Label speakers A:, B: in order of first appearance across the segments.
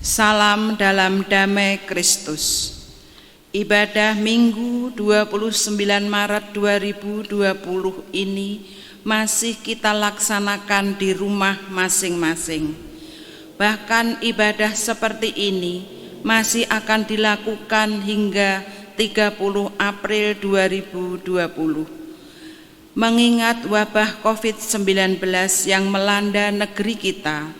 A: Salam dalam damai Kristus. Ibadah Minggu 29 Maret 2020 ini masih kita laksanakan di rumah masing-masing. Bahkan ibadah seperti ini masih akan dilakukan hingga 30 April 2020. Mengingat wabah COVID-19 yang melanda negeri kita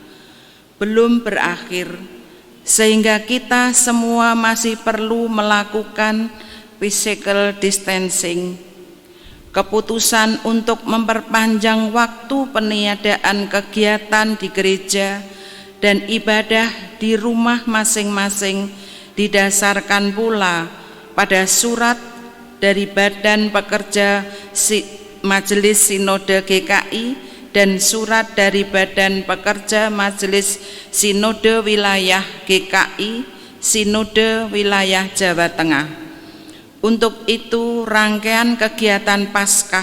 A: belum berakhir, sehingga kita semua masih perlu melakukan physical distancing. Keputusan untuk memperpanjang waktu peniadaan kegiatan di gereja dan ibadah di rumah masing-masing didasarkan pula pada surat dari Badan Pekerja Majelis Sinode GKI dan surat dari Badan Pekerja Majelis Sinode Wilayah GKI, Sinode Wilayah Jawa Tengah. Untuk itu, rangkaian kegiatan Paskah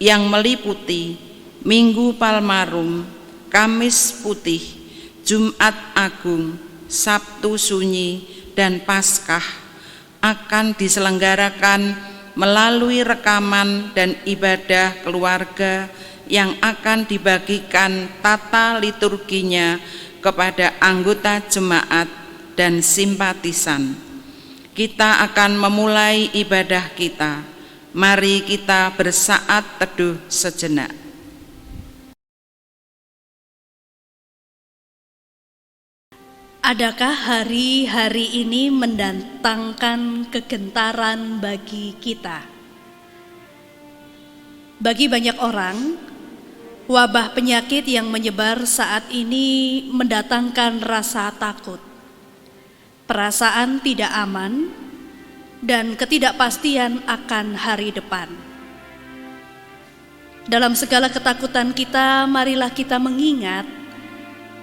A: yang meliputi Minggu Palmarum, Kamis Putih, Jumat Agung, Sabtu Sunyi, dan Paskah akan diselenggarakan melalui rekaman dan ibadah keluarga yang akan dibagikan tata liturginya kepada anggota jemaat dan simpatisan. Kita akan memulai ibadah kita. Mari kita bersaat teduh sejenak.
B: Adakah hari-hari ini mendatangkan kegentaran bagi kita? Bagi banyak orang, wabah penyakit yang menyebar saat ini mendatangkan rasa takut, perasaan tidak aman, dan ketidakpastian akan hari depan. Dalam segala ketakutan kita, marilah kita mengingat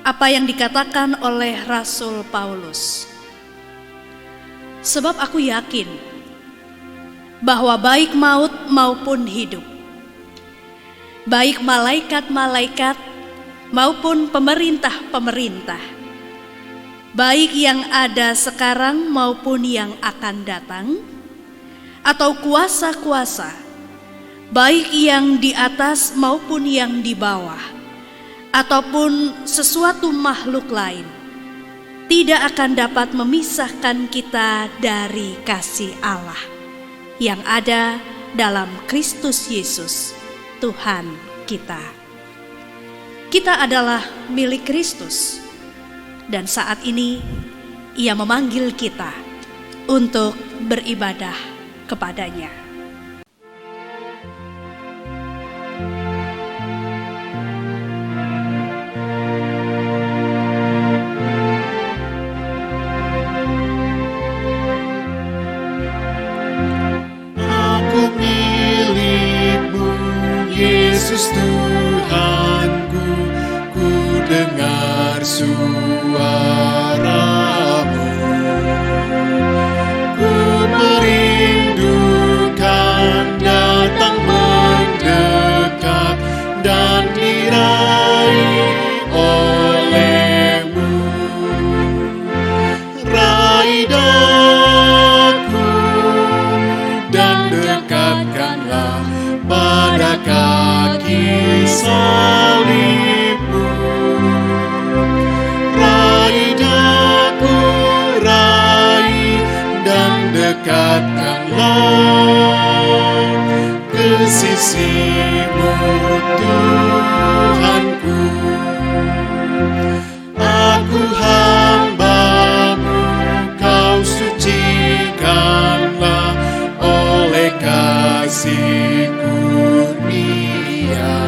B: apa yang dikatakan oleh Rasul Paulus. Sebab aku yakin bahwa baik maut maupun hidup, baik malaikat-malaikat maupun pemerintah-pemerintah, baik yang ada sekarang maupun yang akan datang, atau kuasa-kuasa, baik yang di atas maupun yang di bawah, ataupun sesuatu makhluk lain, tidak akan dapat memisahkan kita dari kasih Allah yang ada dalam Kristus Yesus, Tuhan kita. Kita adalah milik Kristus, dan saat ini Ia memanggil kita untuk beribadah kepadanya.
C: Yesus Tuhanku, ku dengar suara-Mu. Ku merindukan datang mendekat dan diraih oleh-Mu. Raih daku dan dekatkanlah pada kaki salib-Mu. Raih daku, raih dan dekatkanlah ke sisi-Mu, Tuhanku. Aku hamba-Mu, Kau sucikanlah oleh kasih kurnia,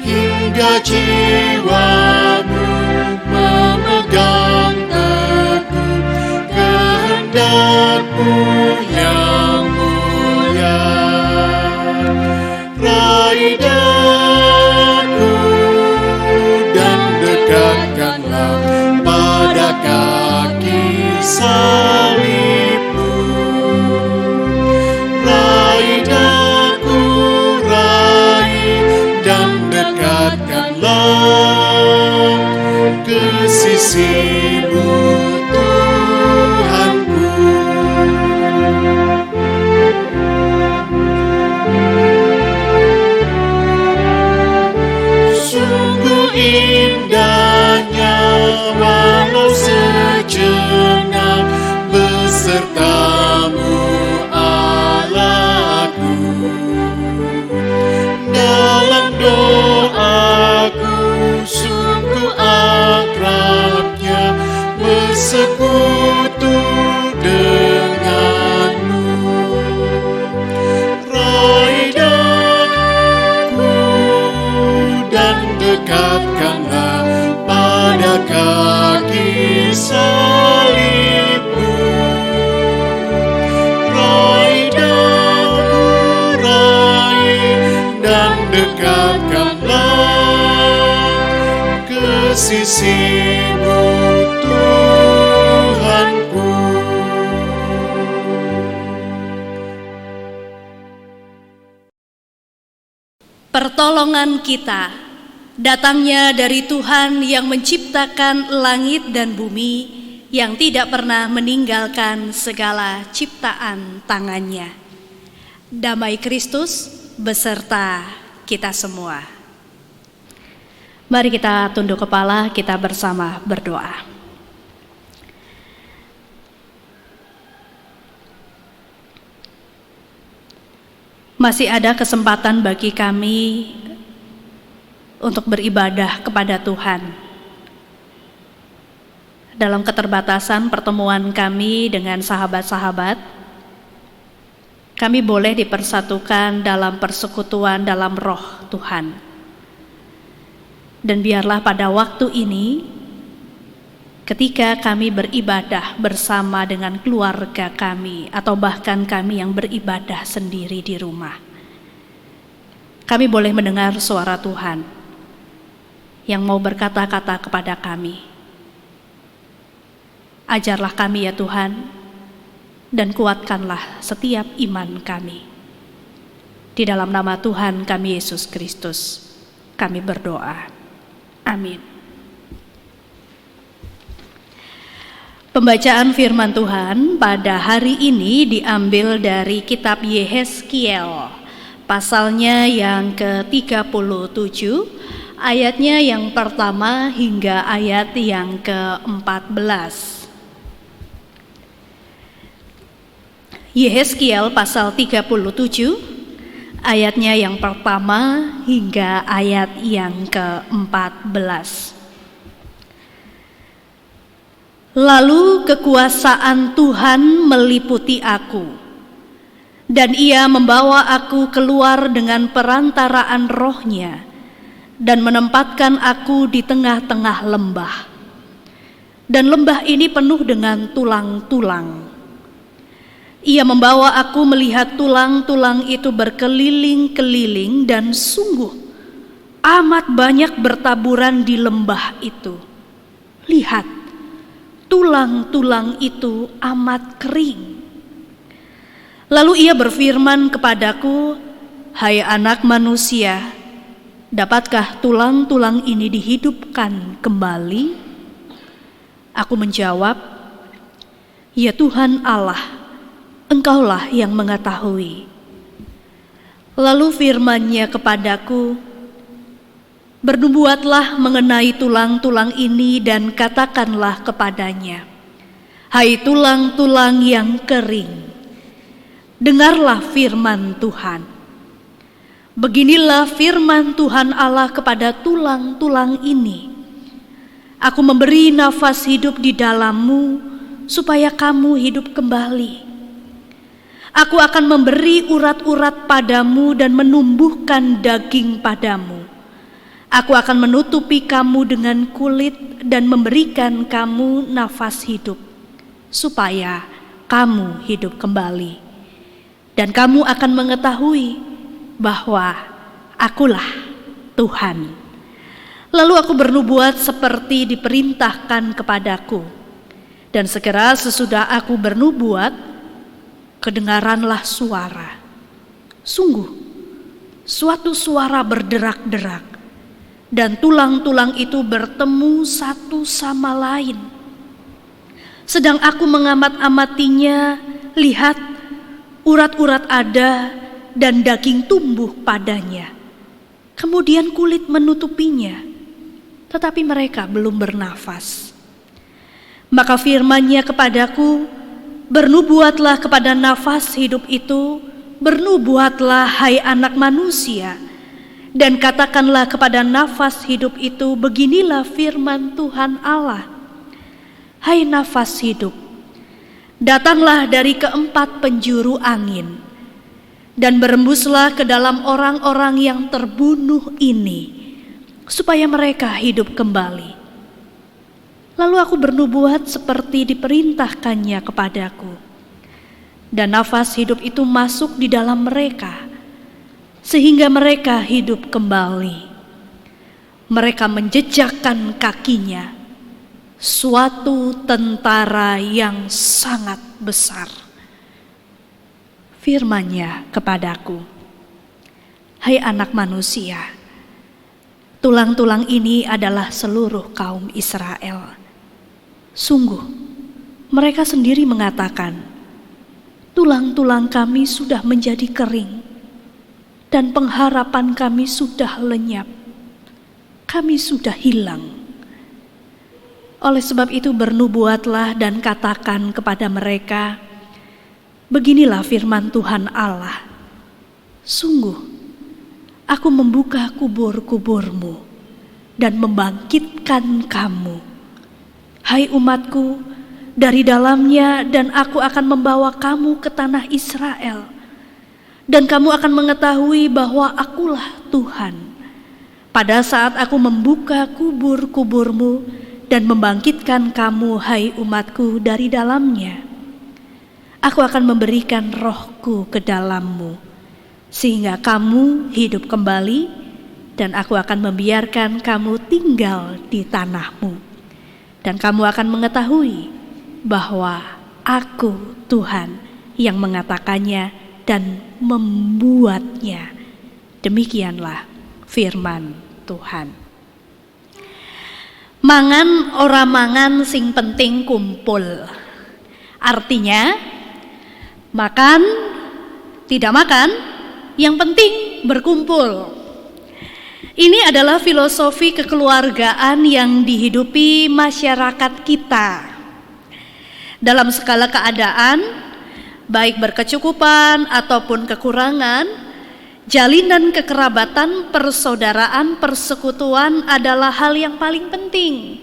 C: hingga jiwa-Mu memegang teguh kehendak-Mu yang mulia. Raih daku dan dekatkanlah pada kaki salib-Mu. Raih daku, raih dan dekatkanlah ke sisi dan dekatkanlah ke sisi-Mu, Tuhanku.
B: Pertolongan kita datangnya dari Tuhan yang menciptakan langit dan bumi, yang tidak pernah meninggalkan segala ciptaan tangannya. Damai Kristus beserta kita semua. Mari kita tunduk kepala, kita bersama berdoa. Masih ada kesempatan bagi kami untuk beribadah kepada Tuhan. Dalam keterbatasan pertemuan kami dengan sahabat-sahabat, kami boleh dipersatukan dalam persekutuan dalam Roh Tuhan. Dan biarlah pada waktu ini, ketika kami beribadah bersama dengan keluarga kami, atau bahkan kami yang beribadah sendiri di rumah, kami boleh mendengar suara Tuhan yang mau berkata-kata kepada kami. Ajarlah kami ya Tuhan, dan kuatkanlah setiap iman kami. Di dalam nama Tuhan kami Yesus Kristus, kami berdoa. Amin. Pembacaan firman Tuhan pada hari ini diambil dari kitab Yehezkiel, pasalnya yang ke-37, ayatnya yang pertama hingga ayat yang ke-14. Yehezkiel pasal 37, ayatnya yang pertama hingga ayat yang ke-14. Lalu kekuasaan Tuhan meliputi aku, dan Ia membawa aku keluar dengan perantaraan Roh-Nya, dan menempatkan aku di tengah-tengah lembah. Dan lembah ini penuh dengan tulang-tulang. Ia membawa aku melihat tulang-tulang itu berkeliling-keliling, dan sungguh amat banyak bertaburan di lembah itu. Lihat, tulang-tulang itu amat kering. Lalu ia berfirman kepadaku, "Hai anak manusia, dapatkah tulang-tulang ini dihidupkan kembali?" Aku menjawab, "Ya Tuhan Allah, Engkaulah yang mengetahui." Lalu firman-Nya kepadaku, "Bernubuatlah mengenai tulang-tulang ini dan katakanlah kepadanya, hai tulang-tulang yang kering, dengarlah firman Tuhan. Beginilah firman Tuhan Allah kepada tulang-tulang ini. Aku memberi nafas hidup di dalammu supaya kamu hidup kembali. Aku akan memberi urat-urat padamu dan menumbuhkan daging padamu. Aku akan menutupi kamu dengan kulit dan memberikan kamu nafas hidup, supaya kamu hidup kembali. Dan kamu akan mengetahui bahwa Akulah Tuhan." Lalu aku bernubuat seperti diperintahkan kepadaku. Dan segera sesudah aku bernubuat, kedengaranlah suara. Sungguh, suatu suara berderak-derak, dan tulang-tulang itu bertemu satu sama lain. Sedang aku mengamat-amatinya, lihat, urat-urat ada dan daging tumbuh padanya. Kemudian kulit menutupinya, tetapi mereka belum bernafas. Maka firman-Nya kepadaku, "Bernubuatlah kepada nafas hidup itu, bernubuatlah hai anak manusia, dan katakanlah kepada nafas hidup itu, beginilah firman Tuhan Allah. Hai nafas hidup, datanglah dari keempat penjuru angin, dan berembuslah ke dalam orang-orang yang terbunuh ini, supaya mereka hidup kembali." Lalu aku bernubuat seperti diperintahkannya kepadaku. Dan nafas hidup itu masuk di dalam mereka. sehingga mereka hidup kembali. Mereka menjejakkan kakinya, suatu tentara yang sangat besar. Firman-Nya kepadaku, hai anak manusia, tulang-tulang ini adalah seluruh kaum Israel. Sungguh, mereka sendiri mengatakan, tulang-tulang kami sudah menjadi kering, dan pengharapan kami sudah lenyap. Kami sudah hilang. Oleh sebab itu bernubuatlah dan katakan kepada mereka, beginilah firman Tuhan Allah, sungguh, aku membuka kubur-kuburmu dan membangkitkan kamu, hai umatku, dari dalamnya, dan aku akan membawa kamu ke tanah Israel, dan kamu akan mengetahui bahwa akulah Tuhan. Pada saat aku membuka kubur-kuburmu dan membangkitkan kamu, hai umatku, dari dalamnya, aku akan memberikan rohku ke dalammu, sehingga kamu hidup kembali, dan aku akan membiarkan kamu tinggal di tanahmu. Dan kamu akan mengetahui bahwa aku Tuhan yang mengatakannya dan membuatnya. Demikianlah firman Tuhan. Mangan ora mangan sing penting kumpul. Artinya, makan tidak makan, yang penting berkumpul. Ini adalah filosofi kekeluargaan yang dihidupi masyarakat kita. Dalam segala keadaan, baik berkecukupan ataupun kekurangan, jalinan kekerabatan, persaudaraan, persekutuan adalah hal yang paling penting.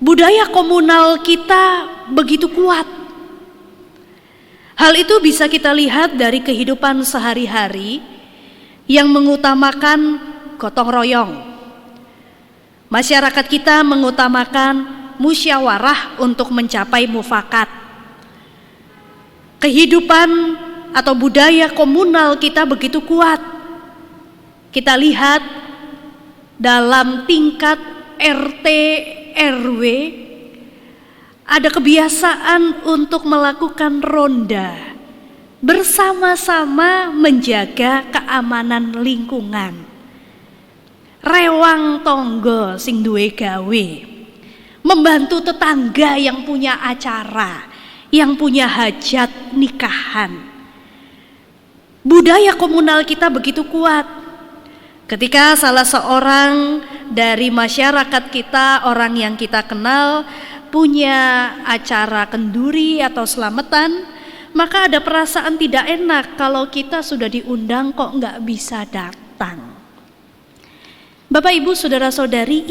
B: Budaya komunal kita begitu kuat. Hal itu bisa kita lihat dari kehidupan sehari-hari yang mengutamakan gotong royong. Masyarakat kita mengutamakan musyawarah untuk mencapai mufakat. Kehidupan atau budaya komunal kita begitu kuat. Kita lihat dalam tingkat RT RW ada kebiasaan untuk melakukan ronda bersama-sama menjaga keamanan lingkungan. Rewang tonggo sing duwe gawe, membantu tetangga yang punya acara, yang punya hajat nikahan. Budaya komunal kita begitu kuat. Ketika salah seorang dari masyarakat kita, orang yang kita kenal, punya acara kenduri atau selamatan, maka ada perasaan tidak enak kalau kita sudah diundang kok nggak bisa datang. Bapak Ibu saudara-saudari,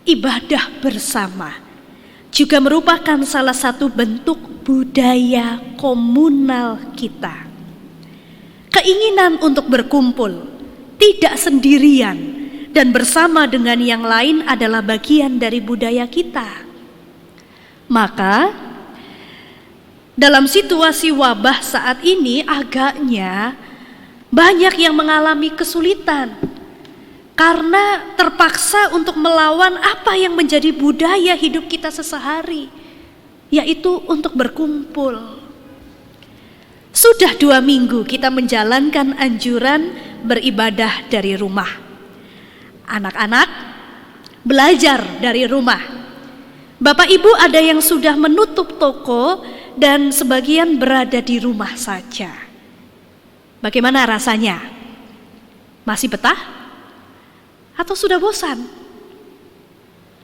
B: ibadah bersama juga merupakan salah satu bentuk budaya komunal kita. Keinginan untuk berkumpul, tidak sendirian dan bersama dengan yang lain adalah bagian dari budaya kita. Maka dalam situasi wabah saat ini agaknya banyak yang mengalami kesulitan karena terpaksa untuk melawan apa yang menjadi budaya hidup kita sehari, yaitu untuk berkumpul. Sudah 2 minggu kita menjalankan anjuran beribadah dari rumah. Anak-anak belajar dari rumah. Bapak Ibu ada yang sudah menutup toko dan sebagian berada di rumah saja. Bagaimana rasanya? Masih betah? Atau sudah bosan?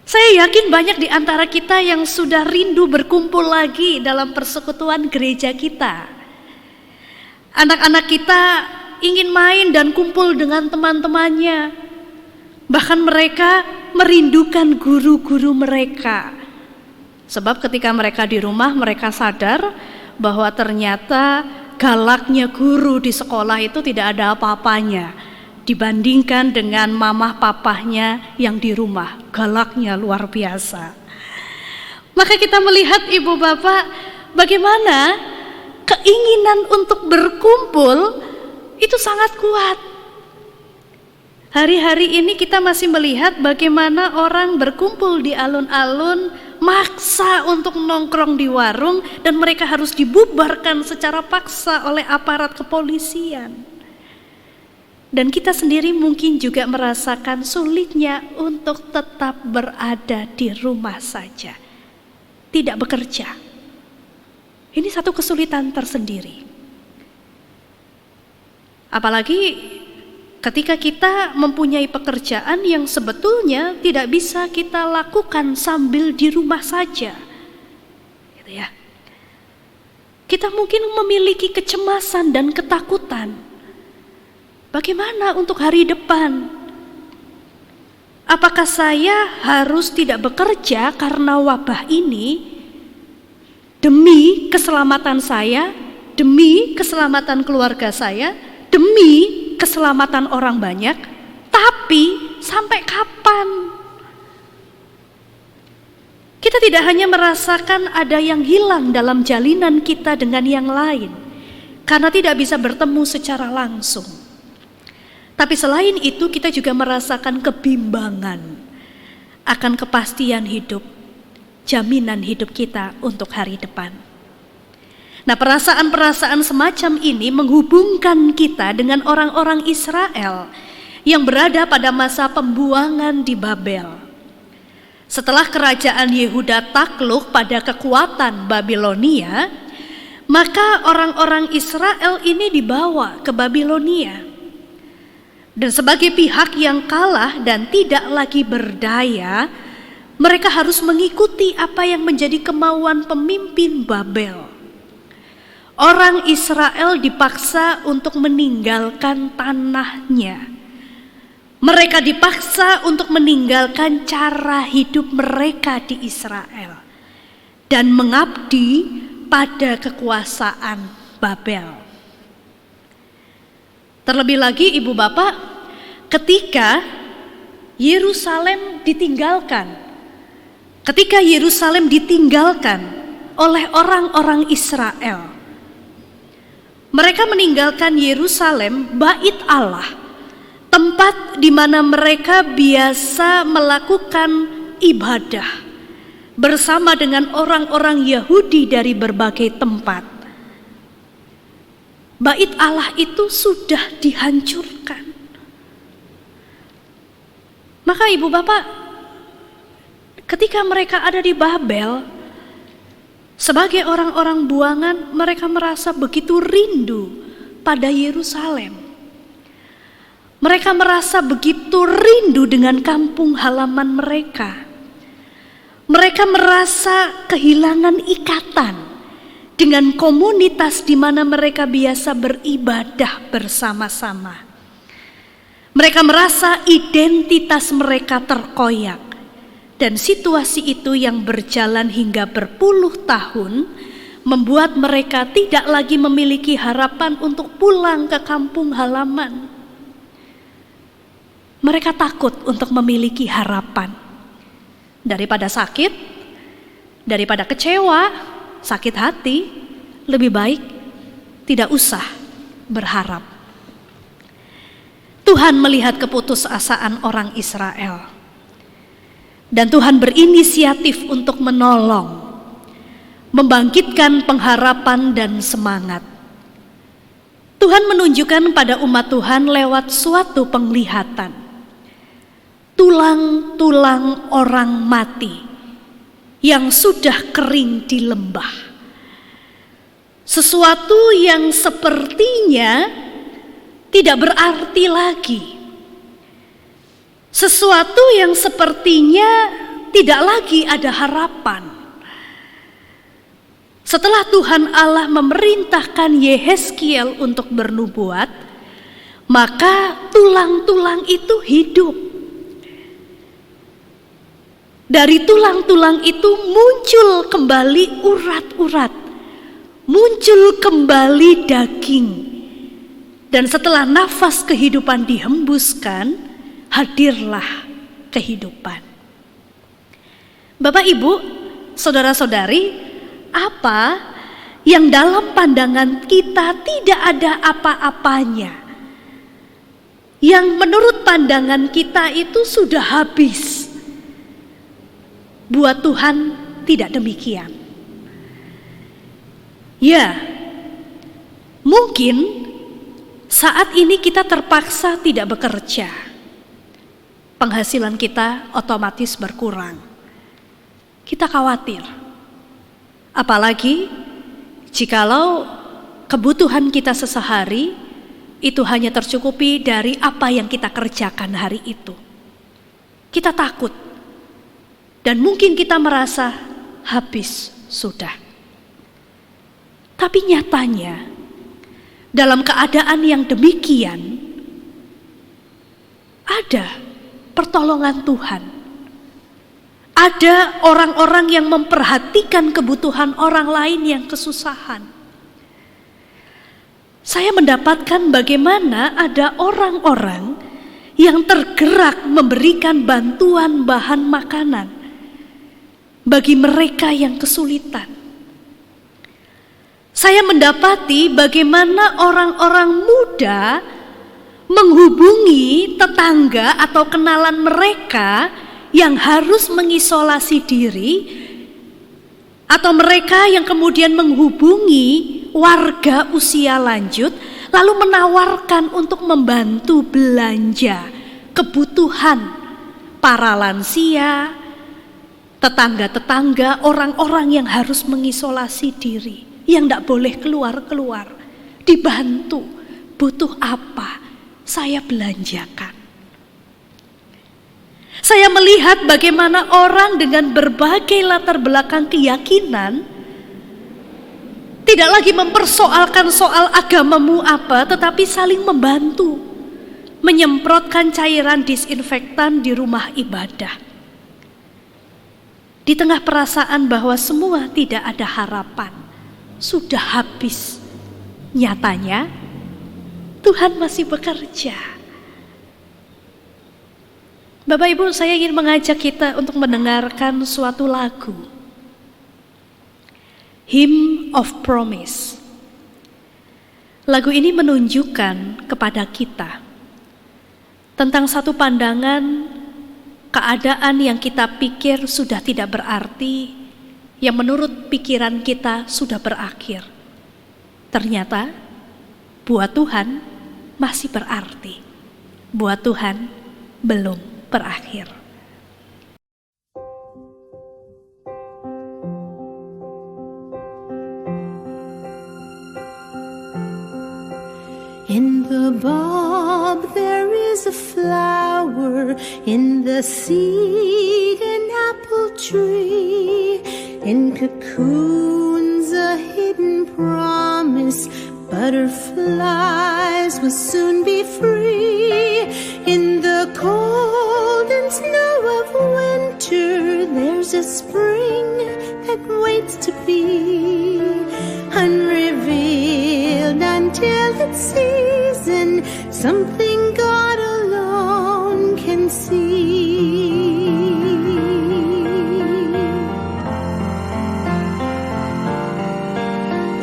B: Saya yakin banyak di antara kita yang sudah rindu berkumpul lagi dalam persekutuan gereja kita. Anak-anak kita ingin main dan kumpul dengan teman-temannya. Bahkan mereka merindukan guru-guru mereka. Sebab ketika mereka di rumah, mereka sadar bahwa ternyata galaknya guru di sekolah itu tidak ada apa-apanya dibandingkan dengan mamah papahnya yang di rumah. Galaknya luar biasa. Maka kita melihat ibu bapak bagaimana keinginan untuk berkumpul itu sangat kuat. Hari-hari ini kita masih melihat bagaimana orang berkumpul di alun-alun, maksa untuk nongkrong di warung, dan mereka harus dibubarkan secara paksa oleh aparat kepolisian. Dan kita sendiri mungkin juga merasakan sulitnya untuk tetap berada di rumah saja, tidak bekerja. Ini satu kesulitan tersendiri. Apalagi ketika kita mempunyai pekerjaan yang sebetulnya tidak bisa kita lakukan sambil di rumah saja, gitu ya. Kita mungkin memiliki kecemasan dan ketakutan. Bagaimana untuk hari depan? Apakah saya harus tidak bekerja karena wabah ini demi keselamatan saya, demi keselamatan keluarga saya, demi keselamatan orang banyak? Tapi sampai kapan? Kita tidak hanya merasakan ada yang hilang dalam jalinan kita dengan yang lain karena tidak bisa bertemu secara langsung. Tapi selain itu kita juga merasakan kebimbangan akan kepastian hidup, jaminan hidup kita untuk hari depan. Nah, perasaan-perasaan semacam ini menghubungkan kita dengan orang-orang Israel yang berada pada masa pembuangan di Babel. Setelah kerajaan Yehuda takluk pada kekuatan Babilonia, maka orang-orang Israel ini dibawa ke Babilonia. Dan sebagai pihak yang kalah dan tidak lagi berdaya, mereka harus mengikuti apa yang menjadi kemauan pemimpin Babel. Orang Israel dipaksa untuk meninggalkan tanahnya. Mereka dipaksa untuk meninggalkan cara hidup mereka di Israel dan mengabdi pada kekuasaan Babel. Terlebih lagi ibu bapak, ketika Yerusalem ditinggalkan oleh orang-orang Israel, mereka meninggalkan Yerusalem, bait Allah, tempat di mana mereka biasa melakukan ibadah bersama dengan orang-orang Yahudi dari berbagai tempat. Bait Allah itu sudah dihancurkan. Maka ibu bapak, ketika mereka ada di Babel, sebagai orang-orang buangan, mereka merasa begitu rindu pada Yerusalem. Mereka merasa begitu rindu dengan kampung halaman mereka. Mereka merasa kehilangan ikatan dengan komunitas di mana mereka biasa beribadah bersama-sama. Mereka merasa identitas mereka terkoyak. Dan situasi itu yang berjalan hingga berpuluh tahun membuat mereka tidak lagi memiliki harapan untuk pulang ke kampung halaman. Mereka takut untuk memiliki harapan. Daripada sakit, daripada kecewa, sakit hati, lebih baik tidak usah berharap. Tuhan melihat keputusasaan orang Israel. Dan Tuhan berinisiatif untuk menolong, membangkitkan pengharapan dan semangat. Tuhan menunjukkan pada umat Tuhan lewat suatu penglihatan. Tulang-tulang orang mati yang sudah kering di lembah. Sesuatu yang sepertinya tidak berarti lagi. Sesuatu yang sepertinya tidak lagi ada harapan. Setelah Tuhan Allah memerintahkan Yehezkiel untuk bernubuat, maka tulang-tulang itu hidup. Dari tulang-tulang itu muncul kembali urat-urat, muncul kembali daging. Dan setelah nafas kehidupan dihembuskan, hadirlah kehidupan. Bapak, Ibu, saudara-saudari, apa yang dalam pandangan kita tidak ada apa-apanya, yang menurut pandangan kita itu sudah habis. Buat Tuhan tidak demikian. Ya, mungkin saat ini kita terpaksa tidak bekerja. Penghasilan kita otomatis berkurang. Kita khawatir. Apalagi jikalau kebutuhan kita sehari itu hanya tercukupi dari apa yang kita kerjakan hari itu. Kita takut. Dan mungkin kita merasa habis sudah. Tapi nyatanya dalam keadaan yang demikian ada pertolongan Tuhan. Ada orang-orang yang memperhatikan kebutuhan orang lain yang kesusahan. Saya mendapatkan bagaimana ada orang-orang yang tergerak memberikan bantuan bahan makanan bagi mereka yang kesulitan. Saya mendapati bagaimana orang-orang muda menghubungi tetangga atau kenalan mereka yang harus mengisolasi diri, atau mereka yang kemudian menghubungi warga usia lanjut lalu menawarkan untuk membantu belanja kebutuhan para lansia, tetangga-tetangga, orang-orang yang harus mengisolasi diri, yang tidak boleh keluar-keluar, dibantu. Butuh apa? Saya belanjakan. Saya melihat bagaimana orang dengan berbagai latar belakang keyakinan tidak lagi mempersoalkan soal agamamu apa, tetapi saling membantu, menyemprotkan cairan disinfektan di rumah ibadah. Di tengah perasaan bahwa semua tidak ada harapan, sudah habis, nyatanya Tuhan masih bekerja. Bapak Ibu, saya ingin mengajak kita untuk mendengarkan suatu lagu, Hymn of Promise. Lagu ini menunjukkan kepada kita tentang satu pandangan keadaan yang kita pikir sudah tidak berarti, yang menurut pikiran kita sudah berakhir. Ternyata buat Tuhan masih berarti. Buat Tuhan belum berakhir.
D: In the bulb there is a flower, in the seed an apple tree, in cocoons a hidden promise, butterflies will soon be free. In the cold and snow of winter there's a spring that waits to be unrevealed until its season, something God alone can see.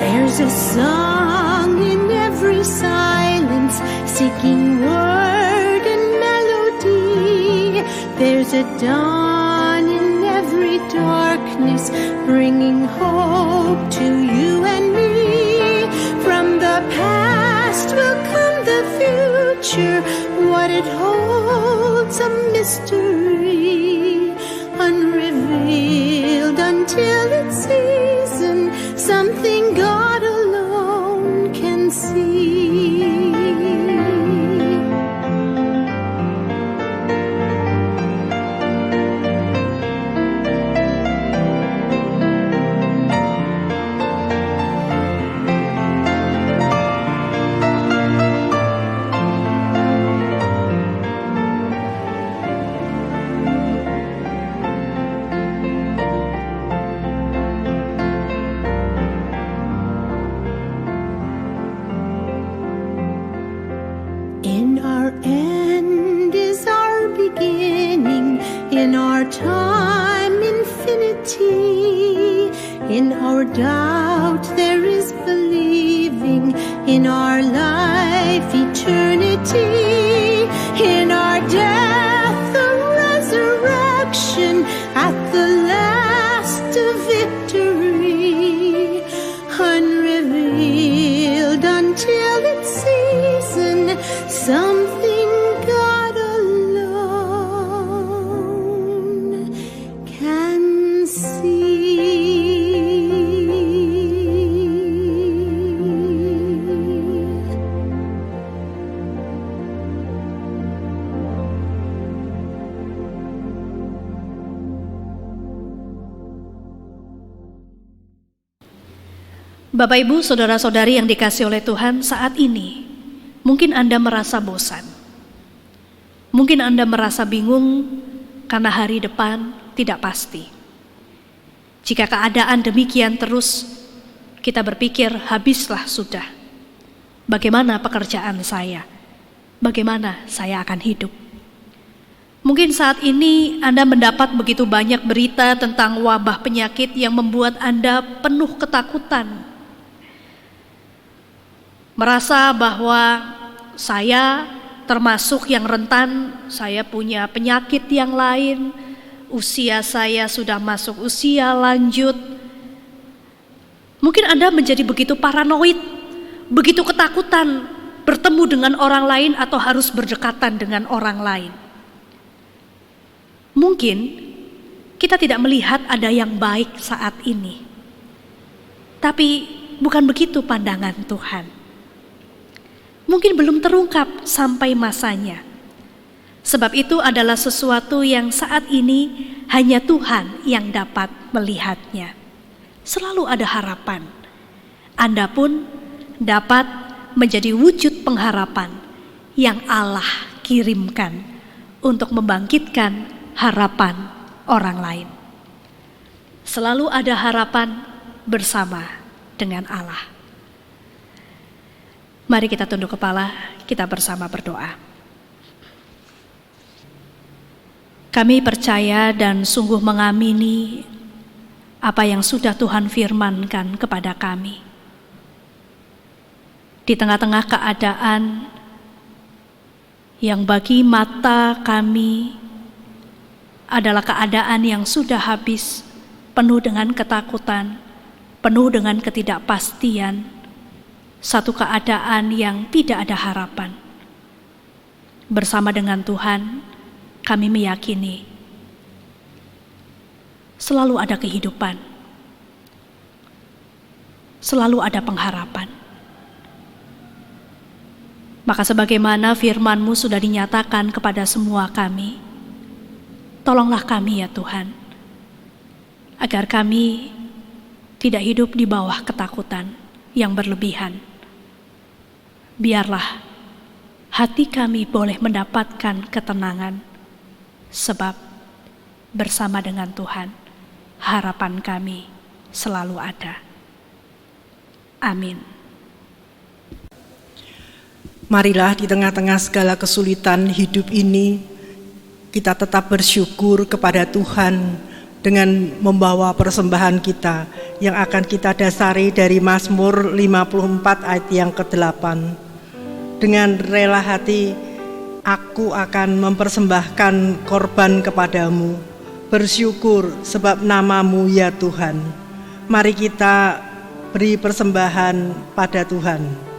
D: There's a song in every silence, seeking word and melody. There's a dawn in every darkness, bringing hope to you and me. From the past will come the future, what it holds a mystery, unrevealed until its season, something God alone can see. In our end is our beginning, in our time infinity, in our doubt there is in our life eternity, in our death the resurrection, at the last a victory, unrevealed until its season, something God alone can see.
B: Bapak, Ibu, saudara-saudari yang dikasihi oleh Tuhan, saat ini mungkin Anda merasa bosan. Mungkin Anda merasa bingung karena hari depan tidak pasti. Jika keadaan demikian terus, kita berpikir habislah sudah. Bagaimana pekerjaan saya? Bagaimana saya akan hidup? Mungkin saat ini Anda mendapat begitu banyak berita tentang wabah penyakit yang membuat Anda penuh ketakutan. Merasa bahwa saya termasuk yang rentan, saya punya penyakit yang lain, usia saya sudah masuk usia lanjut. Mungkin Anda menjadi begitu paranoid, begitu ketakutan bertemu dengan orang lain atau harus berdekatan dengan orang lain. Mungkin kita tidak melihat ada yang baik saat ini, tapi bukan begitu pandangan Tuhan. Mungkin belum terungkap sampai masanya. Sebab itu adalah sesuatu yang saat ini hanya Tuhan yang dapat melihatnya. Selalu ada harapan. Anda pun dapat menjadi wujud pengharapan yang Allah kirimkan untuk membangkitkan harapan orang lain. Selalu ada harapan bersama dengan Allah. Mari kita tunduk kepala, kita bersama berdoa. Kami percaya dan sungguh mengamini apa yang sudah Tuhan firmankan kepada kami. Di tengah-tengah keadaan yang bagi mata kami adalah keadaan yang sudah habis, penuh dengan ketakutan, penuh dengan ketidakpastian, satu keadaan yang tidak ada harapan. Bersama dengan Tuhan, kami meyakini selalu ada kehidupan, selalu ada pengharapan. Maka sebagaimana firman-Mu sudah dinyatakan kepada semua kami, tolonglah kami ya Tuhan, agar kami tidak hidup di bawah ketakutan yang berlebihan. Biarlah hati kami boleh mendapatkan ketenangan, sebab bersama dengan Tuhan, harapan kami selalu ada. Amin.
E: Marilah di tengah-tengah segala kesulitan hidup ini, kita tetap bersyukur kepada Tuhan dengan membawa persembahan kita yang akan kita dasari dari Mazmur 54 ayat yang ke-8. Dengan rela hati, aku akan mempersembahkan korban kepadamu, bersyukur sebab nama-Mu ya Tuhan. Mari kita beri persembahan pada Tuhan.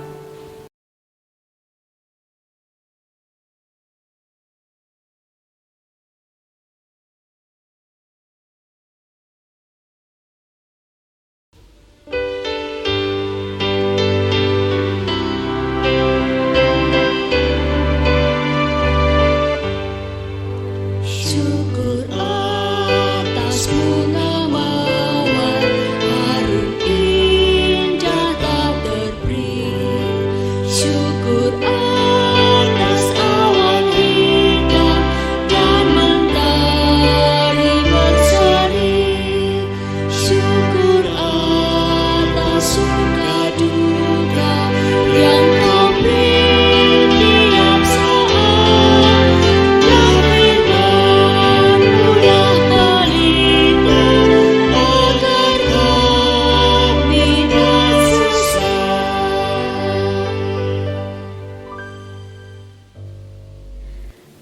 C: Indah tak terberi.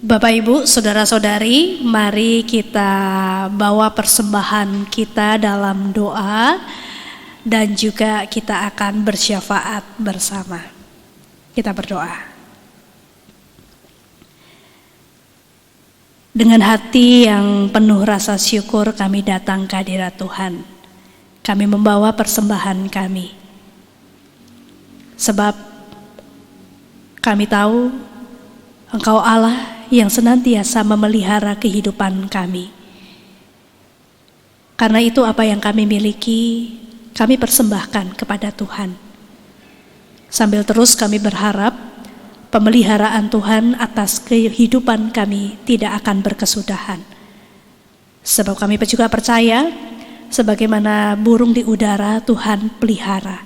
B: Bapak Ibu, saudara-saudari, mari kita bawa persembahan kita dalam doa dan juga kita akan bersyafaat bersama. Kita berdoa. Dengan hati yang penuh rasa syukur kami datang ke hadirat Tuhan. Kami membawa persembahan kami. Sebab kami tahu Engkau Allah yang senantiasa memelihara kehidupan kami. Karena itu apa yang kami miliki, kami persembahkan kepada Tuhan. Sambil terus kami berharap pemeliharaan Tuhan atas kehidupan kami tidak akan berkesudahan. Sebab kami juga percaya, sebagaimana burung di udara Tuhan pelihara,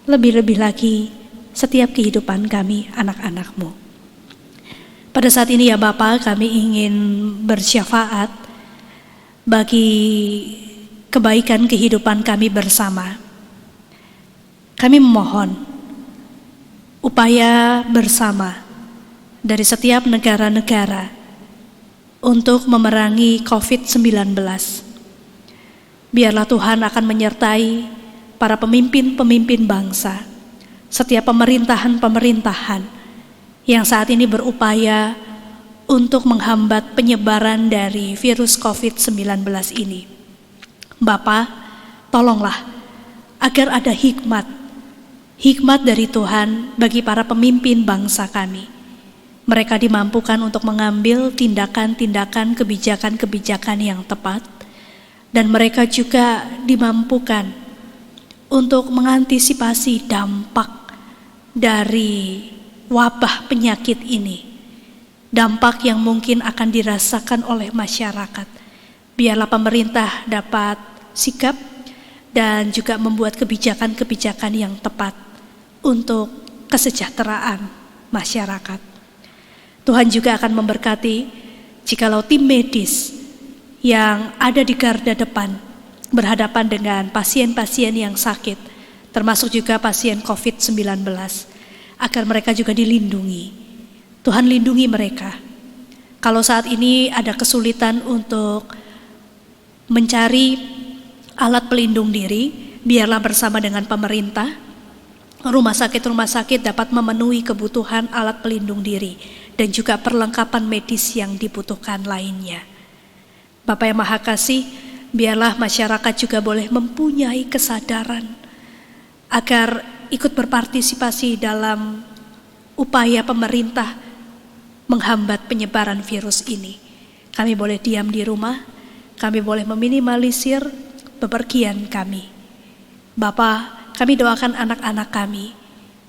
B: lebih-lebih lagi setiap kehidupan kami anak-anak-Mu. Pada saat ini ya Bapa, kami ingin bersyafaat bagi kebaikan kehidupan kami bersama. Kami memohon upaya bersama dari setiap negara-negara untuk memerangi COVID-19. Biarlah Tuhan akan menyertai para pemimpin-pemimpin bangsa, setiap pemerintahan-pemerintahan yang saat ini berupaya untuk menghambat penyebaran dari virus COVID-19 ini. Bapa, tolonglah agar ada hikmat dari Tuhan bagi para pemimpin bangsa kami. Mereka dimampukan untuk mengambil tindakan-tindakan, kebijakan-kebijakan yang tepat, dan mereka juga dimampukan untuk mengantisipasi dampak dari wabah penyakit ini, dampak yang mungkin akan dirasakan oleh masyarakat. Biarlah pemerintah dapat sikap dan juga membuat kebijakan-kebijakan yang tepat untuk kesejahteraan masyarakat. Tuhan juga akan memberkati jikalau tim medis yang ada di garda depan berhadapan dengan pasien-pasien yang sakit, termasuk juga pasien COVID-19, agar mereka juga dilindungi. Tuhan lindungi mereka. Kalau saat ini ada kesulitan untuk mencari alat pelindung diri, biarlah bersama dengan pemerintah, rumah sakit dapat memenuhi kebutuhan alat pelindung diri dan juga perlengkapan medis yang dibutuhkan lainnya. Bapa yang Maha Kasih, biarlah masyarakat juga boleh mempunyai kesadaran agar ikut berpartisipasi dalam upaya pemerintah menghambat penyebaran virus ini. Kami boleh diam di rumah, kami boleh meminimalisir bepergian kami. Bapa, kami doakan anak-anak kami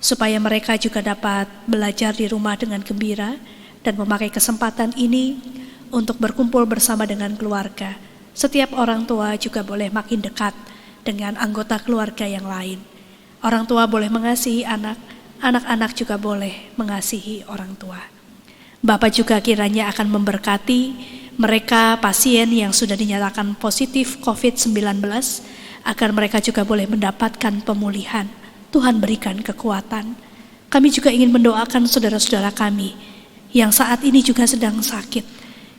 B: supaya mereka juga dapat belajar di rumah dengan gembira dan memakai kesempatan ini untuk berkumpul bersama dengan keluarga. Setiap orang tua juga boleh makin dekat dengan anggota keluarga yang lain. Orang tua boleh mengasihi anak, anak-anak juga boleh mengasihi orang tua. Bapa juga kiranya akan memberkati mereka pasien yang sudah dinyatakan positif COVID-19, agar mereka juga boleh mendapatkan pemulihan. Tuhan berikan kekuatan. Kami juga ingin mendoakan saudara-saudara kami yang saat ini juga sedang sakit,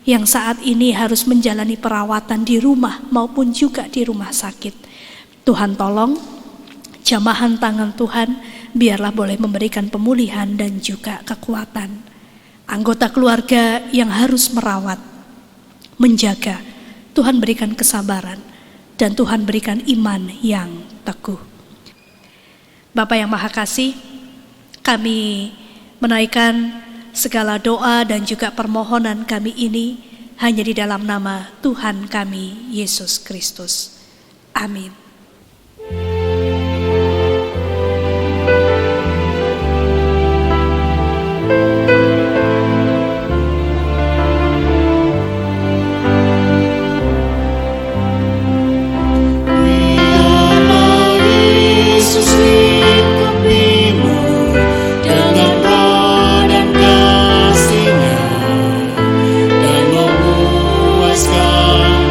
B: yang saat ini harus menjalani perawatan di rumah maupun juga di rumah sakit. Tuhan tolong, jamahan tangan Tuhan biarlah boleh memberikan pemulihan dan juga kekuatan. Anggota keluarga yang harus merawat, menjaga, Tuhan berikan kesabaran dan Tuhan berikan iman yang teguh. Bapa yang Maha Kasih, kami menaikkan segala doa dan juga permohonan kami ini hanya di dalam nama Tuhan kami, Yesus Kristus. Amin.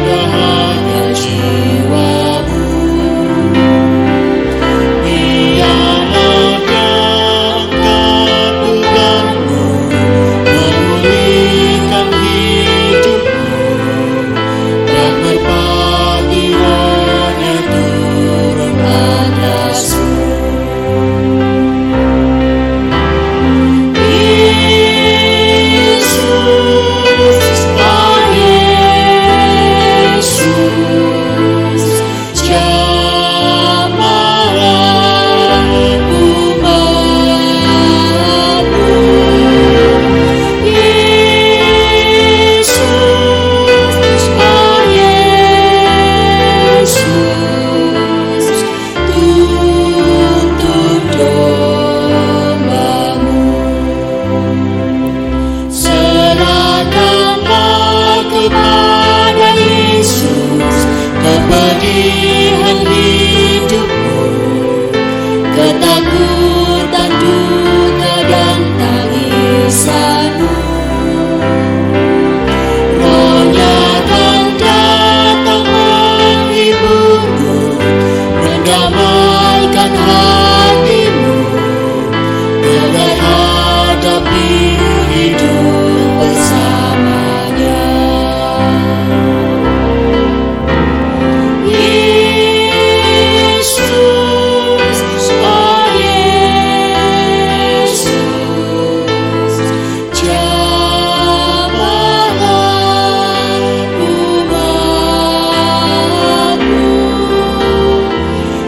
C: Dahaga jiwamu kepada Yesus, kepedihan hidupmu, ketakutan, duka dan tangisanmu. Rohnya akan datang menghiburmu, mendamaikan hatimu, bagai hadapi hidup bersamanya. Yesus, oh Yesus, jamahlah umatmu.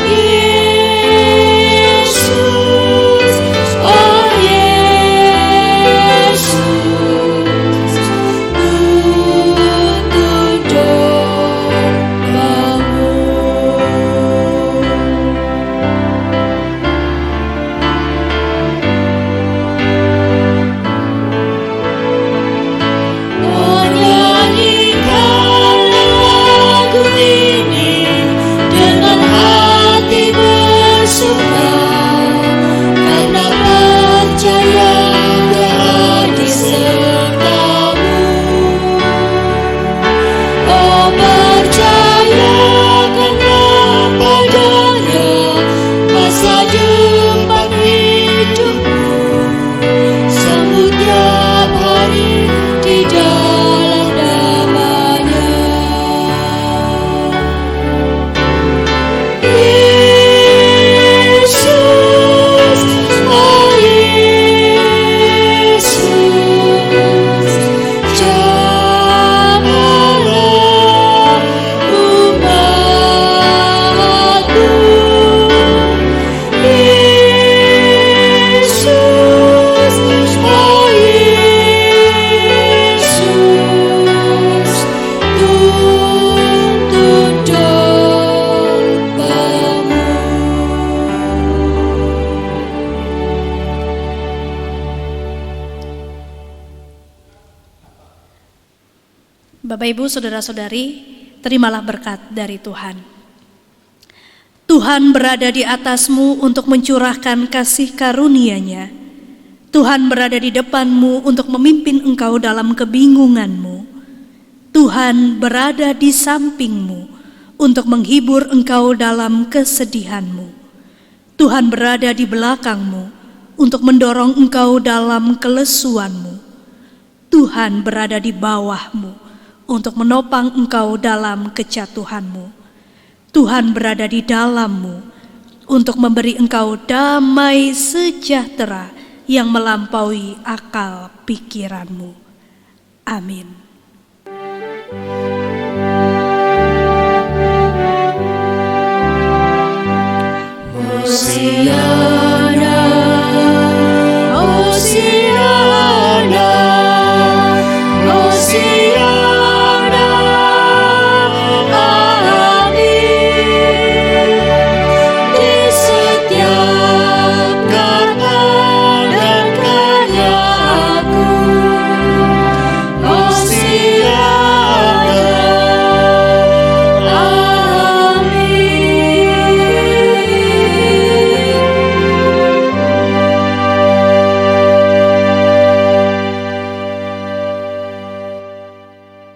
C: Yesus, oh Yesus, tuntun doamu. Menyanyikan lagu ini dengan hati bersuka, karena percaya Allah di sertamu. Oh percayakanlah padanya masa depan hidupmu, sambut tiap hari di dalam namanya. Yesus, oh Yesus, jamahlah umatmu. Yesus, oh Yesus, tuntun doamu.
B: Bapak, Ibu, Saudara-saudari, terimalah berkat dari Tuhan. Tuhan berada di atasmu untuk mencurahkan kasih karunia-Nya. Tuhan berada di depanmu untuk memimpin engkau dalam kebingunganmu. Tuhan berada di sampingmu untuk menghibur engkau dalam kesedihanmu. Tuhan berada di belakangmu untuk mendorong engkau dalam kelesuanmu. Tuhan berada di bawahmu untuk menopang engkau dalam kejatuhanmu. Tuhan berada di dalammu untuk memberi engkau damai sejahtera yang melampaui akal pikiranmu. Amin.
C: Hosea